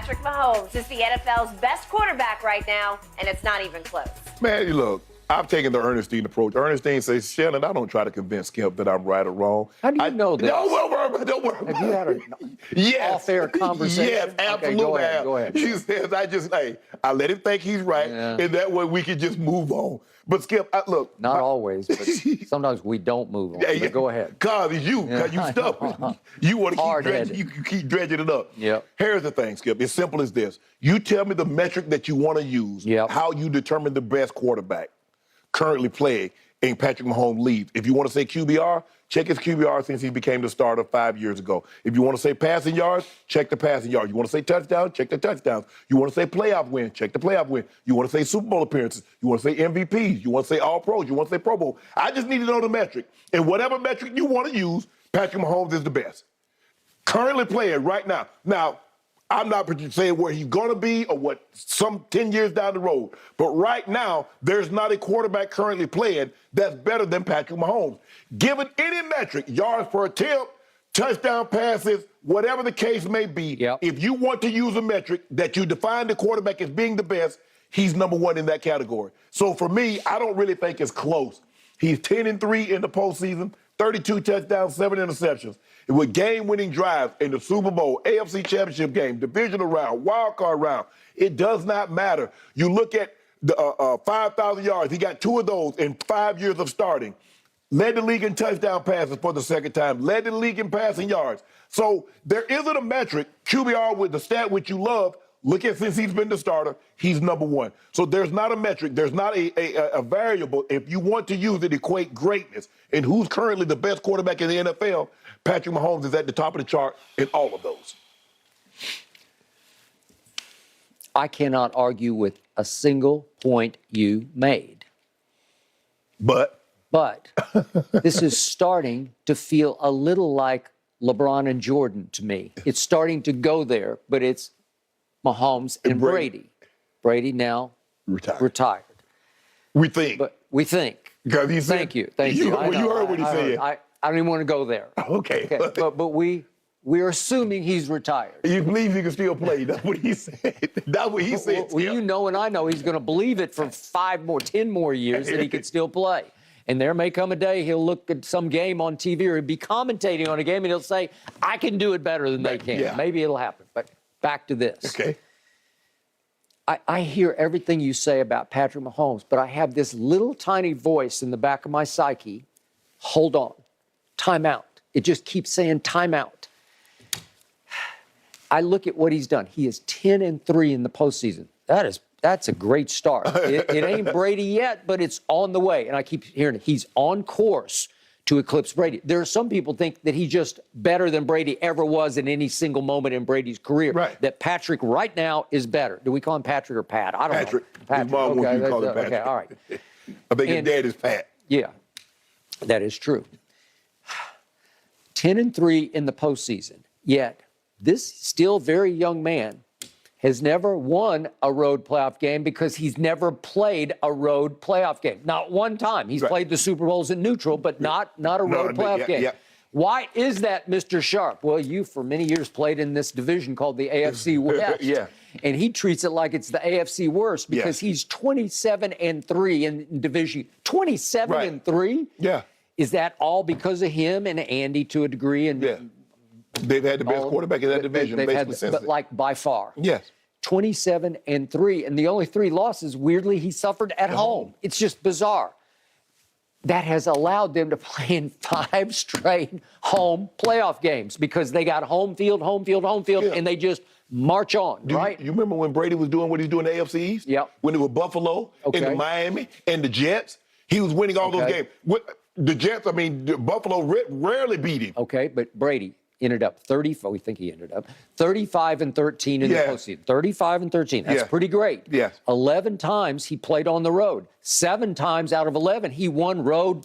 Patrick Mahomes is the NFL's best quarterback right now, and it's not even close. Man, look, I've taken the Ernestine approach. Ernestine says, Shannon, I don't try to convince Skip that I'm right or wrong. How do you know this? Don't worry. Have you had an off-air conversation? Yes, absolutely. Okay, go ahead. She says, I let him think he's right, and that way we can just move on. But Skip, look. Not always, but sometimes we don't move on. But go ahead. Cause you stubborn. You want to keep dredging it up. Yep. Here's the thing, Skip. It's simple as this. You tell me the metric that you want to use, how you determine the best quarterback currently playing in Patrick Mahomes leads. If you want to say QBR, check his QBR since he became the starter 5 years ago. If you want to say passing yards, check the passing yards. You want to say touchdowns, check the touchdowns. You want to say playoff win, check the playoff win. You want to say Super Bowl appearances. You want to say MVPs. You want to say All-Pros. You want to say Pro Bowl. I just need to know the metric. And whatever metric you want to use, Patrick Mahomes is the best. Currently playing right now. Now, I'm not saying where he's going to be or what some 10 years down the road. But right now, there's not a quarterback currently playing that's better than Patrick Mahomes. Given any metric, yards per attempt, touchdown passes, whatever the case may be, if you want to use a metric that you define the quarterback as being the best, he's number one in that category. So for me, I don't really think it's close. He's 10-3 in the postseason, 32 touchdowns, 7 interceptions. With game-winning drives in the Super Bowl, AFC Championship game, divisional round, wild card round, it does not matter. You look at the 5,000 yards. He got 2 of those in 5 years of starting. Led the league in touchdown passes for the second time. Led the league in passing yards. So there isn't a metric, QBR with the stat which you love. Look at since he's been the starter, he's number one. So there's not a metric. There's not a variable. If you want to use it, equate greatness. And who's currently the best quarterback in the NFL? Patrick Mahomes is at the top of the chart in all of those. I cannot argue with a single point you made. But this is starting to feel a little like LeBron and Jordan to me. It's starting to go there, but it's Mahomes and Brady. Brady now retired. We think. But we think. Because he said, Thank you. You heard what he said. I don't even want to go there. Okay. But we're assuming he's retired. You believe he can still play. That's what he said. That's what he said. Well, you know and I know he's going to believe it for 10 more years that he could still play. And there may come a day he'll look at some game on TV or he'll be commentating on a game and he'll say, I can do it better than they can. Yeah. Maybe it'll happen. But back to this. Okay. I hear everything you say about Patrick Mahomes, but I have this little tiny voice in the back of my psyche. Hold on. Timeout. It just keeps saying timeout. I look at what he's done. He is 10-3 in the postseason. That's a great start. It ain't Brady yet, but it's on the way. And I keep hearing it. He's on course to eclipse Brady. There are some people think that he's just better than Brady ever was in any single moment in Brady's career. Right. That Patrick right now is better. Do we call him Patrick or Pat? I don't know. Patrick. His mom wants you to call him Patrick. Okay, all right. I think his dad is Pat. Yeah, that is true. 10-3 in the postseason. Yet this still very young man has never won a road playoff game because he's never played a road playoff game. Not one time. He's played the Super Bowls in neutral, but not a road playoff game. Why is that, Mr. Sharp? Well, you for many years played in this division called the AFC West. And he treats it like it's the AFC worst because he's 27-3 in division. 27-3? Yeah. Is that all because of him and Andy to a degree? And they've had the best quarterback in that division, but like by far. Yes. 27-3, and the only 3 losses, weirdly, he suffered at home. It's just bizarre. That has allowed them to play in 5 straight home playoff games because they got home field, and they just march on, right? You remember when Brady was doing what he's doing in the AFC East? Yep. When it was Buffalo, and the Miami, and the Jets? He was winning all those games. The Jets, Buffalo rarely beat him. Okay, but Brady ended up 35 and 13 in the postseason. 35 and 13. That's pretty great. Yes. 11 times he played on the road. 7 times out of 11 he won bona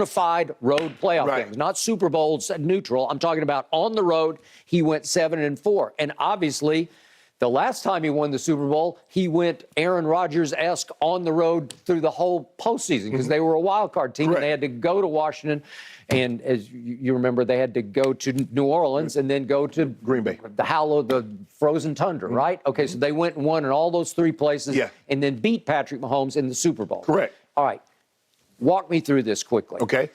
fide road playoff games, not Super Bowls neutral. I'm talking about on the road. He went 7-4, and obviously The last time he won the Super Bowl, he went Aaron Rodgers-esque on the road through the whole postseason because they were a wild card team. And they had to go to Washington. And as you remember, they had to go to New Orleans and then go to Green Bay, the frozen tundra, right? Okay, so they went and won in all those three places and then beat Patrick Mahomes in the Super Bowl. Correct. All right. Walk me through this quickly. Okay.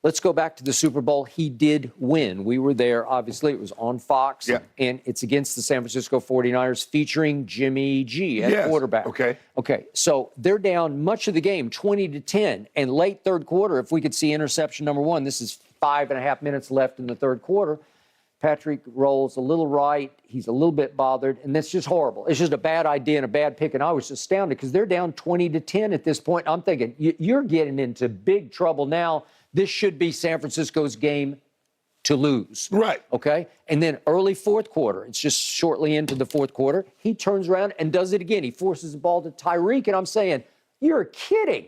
Let's go back to the Super Bowl. He did win. We were there, obviously. It was on Fox. Yeah. And it's against the San Francisco 49ers featuring Jimmy G at quarterback. Okay. Okay. So they're down much of the game, 20-10. And late third quarter, if we could see interception number one, this is 5.5 minutes left in the third quarter. Patrick rolls a little right. He's a little bit bothered. And that's just horrible. It's just a bad idea and a bad pick. And I was astounded because they're down 20-10 at this point. I'm thinking, you're getting into big trouble now. This should be San Francisco's game to lose. Right. Okay? And then early fourth quarter, it's just shortly into the fourth quarter, he turns around and does it again. He forces the ball to Tyreek, and I'm saying, you're kidding.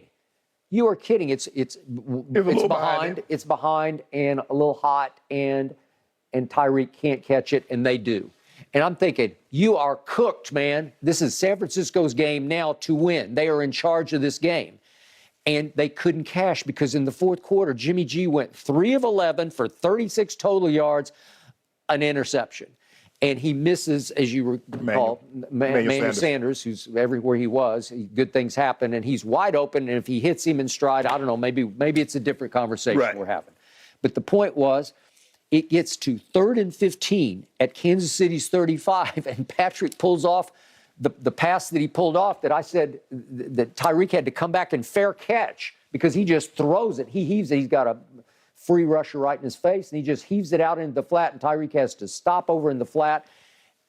You are kidding. It's behind. It's behind and a little hot, and Tyreek can't catch it, and they do. And I'm thinking, you are cooked, man. This is San Francisco's game now to win. They are in charge of this game. And they couldn't cash because in the fourth quarter, Jimmy G went 3 of 11 for 36 total yards, an interception. And he misses, as you recall, Manuel Sanders, who's everywhere he was. Good things happen, and he's wide open. And if he hits him in stride, I don't know, maybe it's a different conversation we're having. But the point was, it gets to 3rd and 15 at Kansas City's 35, and Patrick pulls off the pass that he pulled off that I said that Tyreek had to come back and fair catch because he just throws it. He heaves it. He's got a free rusher right in his face, and he just heaves it out into the flat, and Tyreek has to stop over in the flat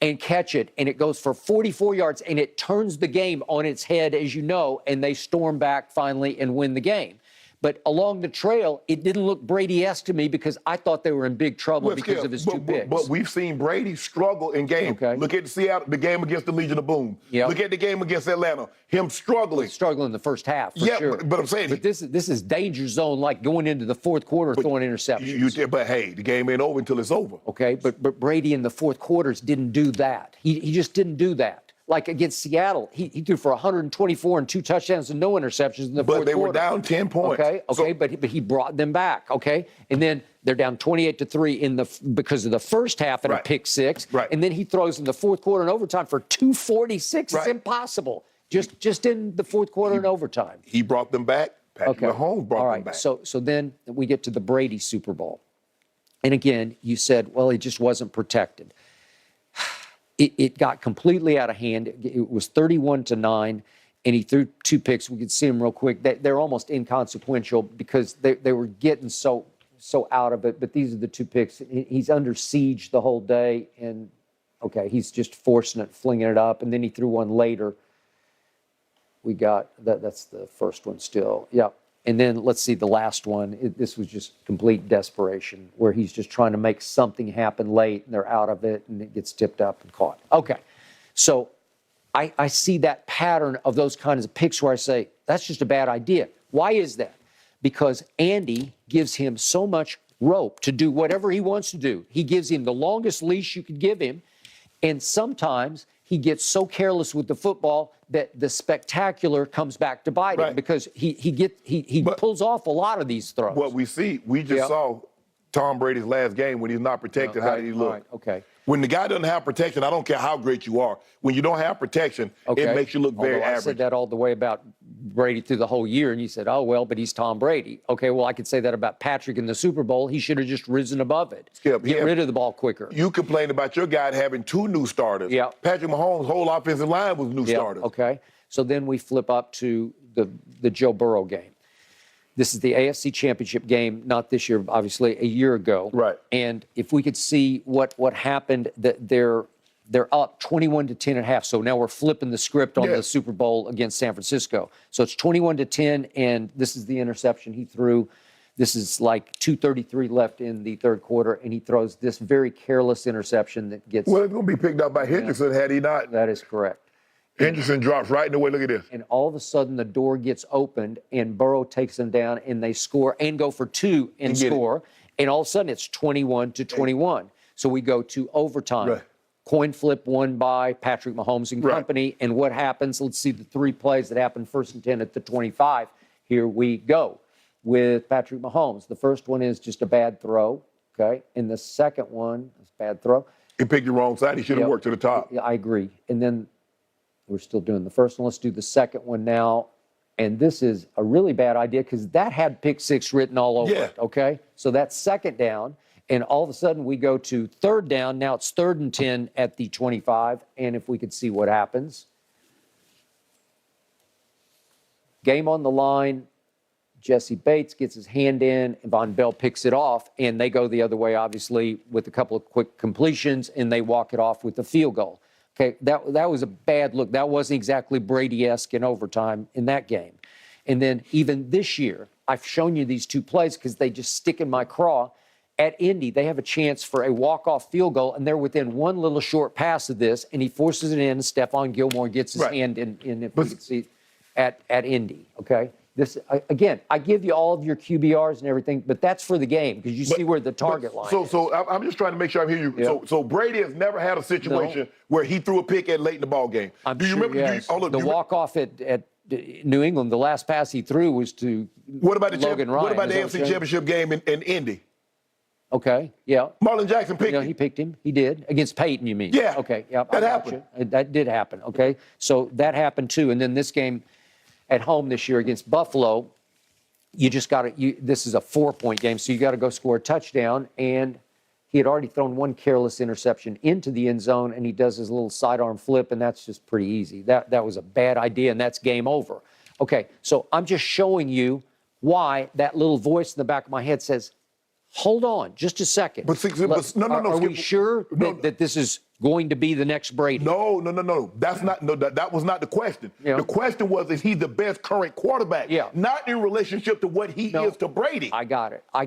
and catch it, and it goes for 44 yards, and it turns the game on its head, as you know, and they storm back finally and win the game. But along the trail, it didn't look Brady-esque to me because I thought they were in big trouble because of his two picks. But we've seen Brady struggle in games. Okay. Look at the game against the Legion of Boom. Yep. Look at the game against Atlanta. Him struggling. Struggling in the first half, for sure. But I'm saying. But this is danger zone, like going into the fourth quarter throwing interceptions. But hey, the game ain't over until it's over. Okay, but Brady in the fourth quarters didn't do that. He just didn't do that. Like against Seattle, he threw for 124 and 2 touchdowns and no interceptions in the fourth quarter. But they were down 10 points. Okay, but he brought them back, okay? And then they're down 28-3 because of the first half and a pick six. Right. And then he throws in the fourth quarter and overtime for 246. It's impossible. Just in the fourth quarter and overtime. He brought them back. Patrick Mahomes brought them back. So then we get to the Brady Super Bowl. And again, you said, well, he just wasn't protected. It got completely out of hand. It was 31-9, and he threw 2 picks. We could see them real quick. They're almost inconsequential because they were getting so out of it. But these are the 2 picks. He's under siege the whole day, and okay, he's just forcing it, flinging it up, and then he threw one later. We got that's the first one still. Yep. And then let's see the last one. This was just complete desperation where he's just trying to make something happen late and they're out of it and it gets tipped up and caught. Okay. So I see that pattern of those kinds of picks where I say, that's just a bad idea. Why is that? Because Andy gives him so much rope to do whatever he wants to do. He gives him the longest leash you could give him. And sometimes he gets so careless with the football that the spectacular comes back to bite him because he pulls off a lot of these throws. What we just saw Tom Brady's last game when he's not protected, how did he look? Right, okay. When the guy doesn't have protection, I don't care how great you are. When you don't have protection, it makes you look very average. I said that all the way about Brady through the whole year, and you said, oh, well, but he's Tom Brady. Okay, well, I could say that about Patrick in the Super Bowl. He should have just risen above it. Get rid of the ball quicker. You complained about your guy having 2 new starters. Yeah. Patrick Mahomes' whole offensive line was new starters. Okay, so then we flip up to the Joe Burrow game. This is the AFC Championship game, not this year, obviously, a year ago. Right. And if we could see what happened, that they're up 21-10 at half. So now we're flipping the script on the Super Bowl against San Francisco. So it's 21-10, and this is the interception he threw. This is like 2:33 left in the third quarter, and he throws this very careless interception that gets. Well, it's going to be picked up by Henderson had he not. That is correct. Henderson drops right in the way. Look at this. And all of a sudden, the door gets opened, and Burrow takes them down, and they score and go for 2 and score. And all of a sudden, it's 21-21. So we go to overtime. coin flip won by Patrick Mahomes and company. And what happens? Let's see the 3 plays that happened 1st and 10 at the 25. Here we go with Patrick Mahomes. The first one is just a bad throw, okay? And the second one is a bad throw. He picked the wrong side. He should have worked to the top. Yeah, I agree. And then we're still doing the first one. Let's do the second one now. And this is a really bad idea because that had pick 6 written all over it, okay? So that's 2nd down. And all of a sudden, we go to 3rd down. Now it's 3rd and 10 at the 25. And if we could see what happens. Game on the line. Jesse Bates gets his hand in. And Von Bell picks it off. And they go the other way, obviously, with a couple of quick completions. And they walk it off with a field goal. Okay, that was a bad look. That wasn't exactly Brady-esque in overtime in that game. And then even this year, I've shown you these 2 plays because they just stick in my craw. At Indy, they have a chance for a walk-off field goal, and they're within one little short pass of this, and he forces it in, and Stephon Gilmore gets his hand in if we can see, at Indy, okay? This again, I give you all of your QBRs and everything, but that's for the game because you see where the target line is. So I'm just trying to make sure I'm hearing you. Yep. So Brady has never had a situation where he threw a pick late in the ball game. Do you remember the walk-off at New England? The last pass he threw was to Logan Ryan. What about the AFC Championship game in Indy? Okay, yeah. Marlon Jackson picked him. He picked him. He did. Against Peyton, you mean? Yeah. Okay, yeah. That happened. That did happen, okay? So that happened too. And then this game at home this year against Buffalo, you just got to, this is a 4-point game, so you got to go score a touchdown. And he had already thrown 1 careless interception into the end zone, and he does his little sidearm flip, and that's just pretty easy. That was a bad idea, and that's game over. Okay, so I'm just showing you why that little voice in the back of my head says, hold on just a second. Are we sure that this is going to be the next Brady? No. That was not the question. The question was, is he the best current quarterback? Yeah. Not in relationship to what he is to Brady. I got it.